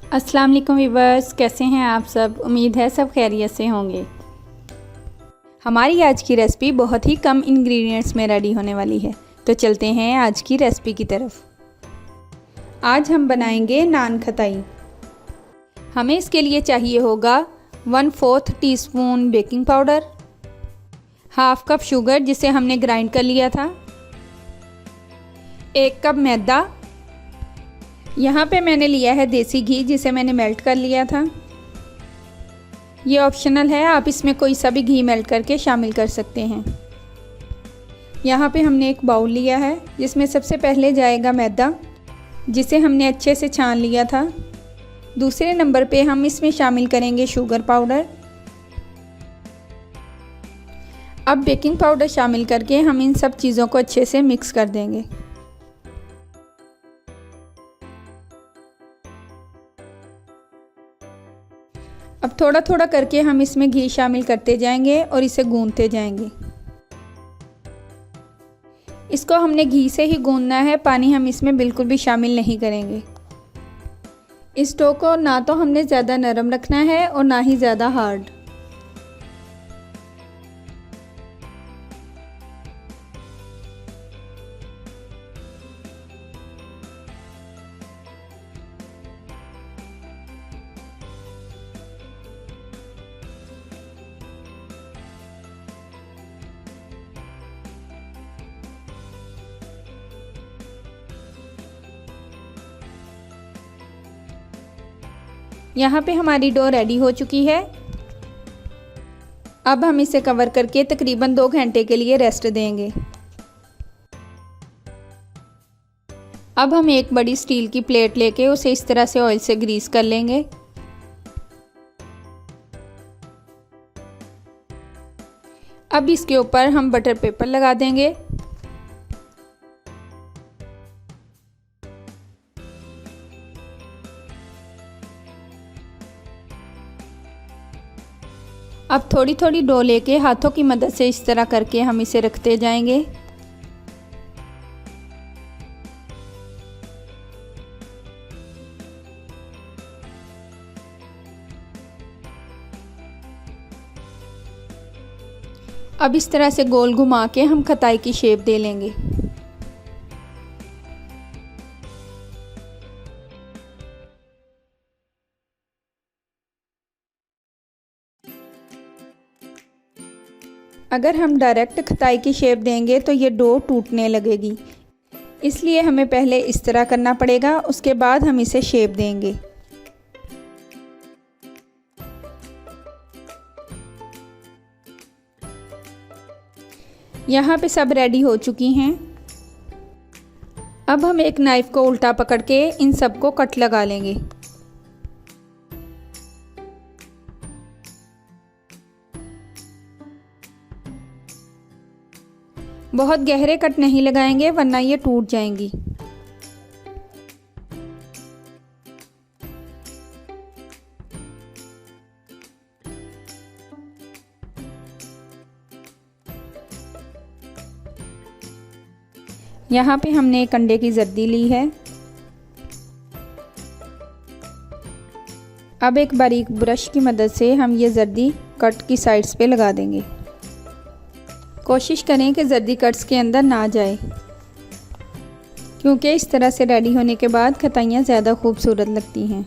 अस्सलाम वालेकुम वीवर्स, कैसे हैं आप सब। उम्मीद है सब खैरियत से होंगे। हमारी आज की रेसिपी बहुत ही कम इंग्रेडिएंट्स में रेडी होने वाली है, तो चलते हैं आज की रेसिपी की तरफ। आज हम बनाएंगे नान खताई। हमें इसके लिए चाहिए होगा 1/4 teaspoon baking powder, half cup sugar जिसे हमने ग्राइंड कर लिया था, 1 कप मैदा। यहाँ पे मैंने लिया है देसी घी जिसे मैंने मेल्ट कर लिया था। ये ऑप्शनल है, आप इसमें कोई सा भी घी मेल्ट करके शामिल कर सकते हैं। यहाँ पे हमने एक बाउल लिया है जिसमें सबसे पहले जाएगा मैदा जिसे हमने अच्छे से छान लिया था। दूसरे नंबर पे हम इसमें शामिल करेंगे शुगर पाउडर। अब बेकिंग पाउडर शामिल करके हम इन सब चीज़ों को अच्छे से मिक्स कर देंगे। अब थोड़ा थोड़ा करके हम इसमें घी शामिल करते जाएंगे और इसे गूंथते जाएंगे। इसको हमने घी से ही गूंथना है, पानी हम इसमें बिल्कुल भी शामिल नहीं करेंगे। इस डो को ना तो हमने ज़्यादा नरम रखना है और ना ही ज़्यादा हार्ड। यहाँ पे हमारी डो रेडी हो चुकी है। अब हम इसे कवर करके तकरीबन 2 घंटे के लिए रेस्ट देंगे। अब हम एक बड़ी स्टील की प्लेट लेके उसे इस तरह से ऑयल से ग्रीस कर लेंगे। अब इसके ऊपर हम बटर पेपर लगा देंगे। अब थोड़ी थोड़ी डो लेके हाथों की मदद से इस तरह करके हम इसे रखते जाएंगे। अब इस तरह से गोल घुमा के हम खताई की शेप दे लेंगे। अगर हम डायरेक्ट खताई की शेप देंगे तो ये डो टूटने लगेगी, इसलिए हमें पहले इस तरह करना पड़ेगा, उसके बाद हम इसे शेप देंगे। यहाँ पे सब रेडी हो चुकी हैं। अब हम एक नाइफ़ को उल्टा पकड़ के इन सब को कट लगा लेंगे। बहुत गहरे कट नहीं लगाएंगे वरना ये टूट जाएंगी। यहाँ पे हमने एक अंडे की जर्दी ली है। अब एक बारीक ब्रश की मदद से हम ये जर्दी कट की साइड्स पे लगा देंगे। कोशिश करें कि जर्दी कट्स के अंदर ना जाए, क्योंकि इस तरह से रेडी होने के बाद खताइयाँ ज़्यादा खूबसूरत लगती हैं।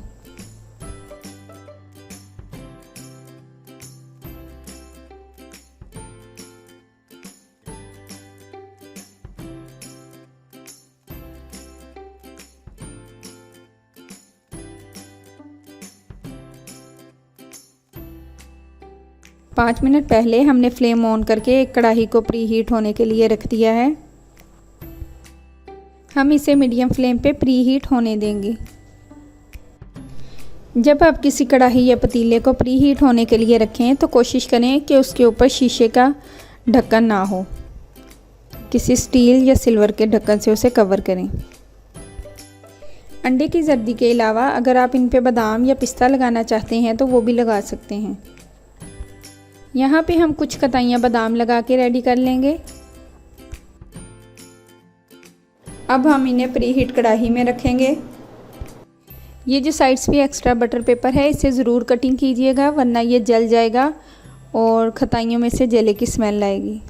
पाँच मिनट पहले हमने फ्लेम ऑन करके एक कढ़ाई को प्री हीट होने के लिए रख दिया है। हम इसे मीडियम फ्लेम पे प्री हीट होने देंगे। जब आप किसी कढ़ाई या पतीले को प्री हीट होने के लिए रखें तो कोशिश करें कि उसके ऊपर शीशे का ढक्कन ना हो। किसी स्टील या सिल्वर के ढक्कन से उसे कवर करें। अंडे की जर्दी के अलावा अगर आप इन पे बादाम या पिस्ता लगाना चाहते हैं तो वो भी लगा सकते हैं। यहाँ पे हम कुछ कताइयाँ बादाम लगा के रेडी कर लेंगे। अब हम इन्हें प्री हीट कढ़ाई में रखेंगे। ये जो साइड्स पे एक्स्ट्रा बटर पेपर है इसे ज़रूर कटिंग कीजिएगा, वरना ये जल जाएगा और खताइयों में से जले की स्मेल आएगी।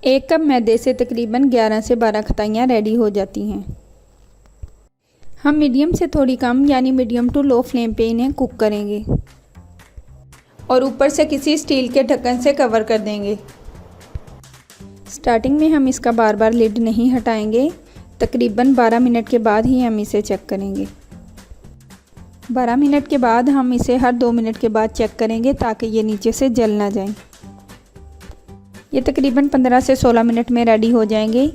1 कप मैदे से तकरीबन 11 से 12 खताइयाँ रेडी हो जाती हैं। हम मीडियम से थोड़ी कम यानी मीडियम टू लो फ्लेम पे इन्हें कुक करेंगे और ऊपर से किसी स्टील के ढक्कन से कवर कर देंगे। स्टार्टिंग में हम इसका बार बार लिड नहीं हटाएंगे, तकरीबन 12 मिनट के बाद ही हम इसे चेक करेंगे। 12 मिनट के बाद हम इसे हर 2 मिनट के बाद चेक करेंगे ताकि ये नीचे से जल ना जाए। ये तकरीबन 15 से 16 मिनट में रेडी हो जाएंगे।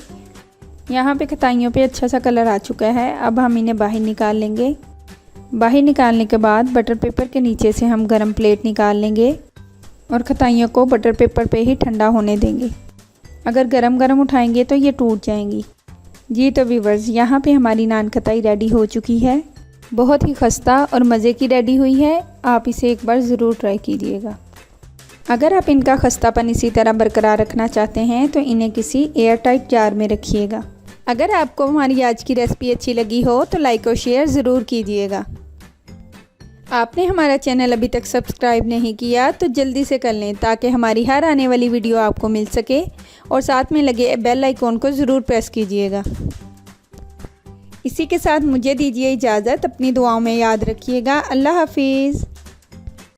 यहाँ पे खताइयों पे अच्छा सा कलर आ चुका है। अब हम इन्हें बाहर निकाल लेंगे। बाहर निकालने के बाद बटर पेपर के नीचे से हम गरम प्लेट निकाल लेंगे और खताइयों को बटर पेपर पे ही ठंडा होने देंगे। अगर गरम गरम उठाएंगे तो ये टूट जाएंगी। जी तो व्यूअर्स, यहाँ पे हमारी नान खताई रेडी हो चुकी है। बहुत ही खस्ता और मज़े की रेडी हुई है। आप इसे एक बार ज़रूर ट्राई कीजिएगा। अगर आप इनका खस्तापन इसी तरह बरकरार रखना चाहते हैं तो इन्हें किसी एयर टाइट जार में रखिएगा। अगर आपको हमारी आज की रेसिपी अच्छी लगी हो तो लाइक और शेयर ज़रूर कीजिएगा। आपने हमारा चैनल अभी तक सब्सक्राइब नहीं किया तो जल्दी से कर लें ताकि हमारी हर आने वाली वीडियो आपको मिल सके, और साथ में लगे बेल आइकॉन को ज़रूर प्रेस कीजिएगा। इसी के साथ मुझे दीजिए इजाज़त। अपनी दुआओं में याद रखिएगा। अल्लाह हाफिज़।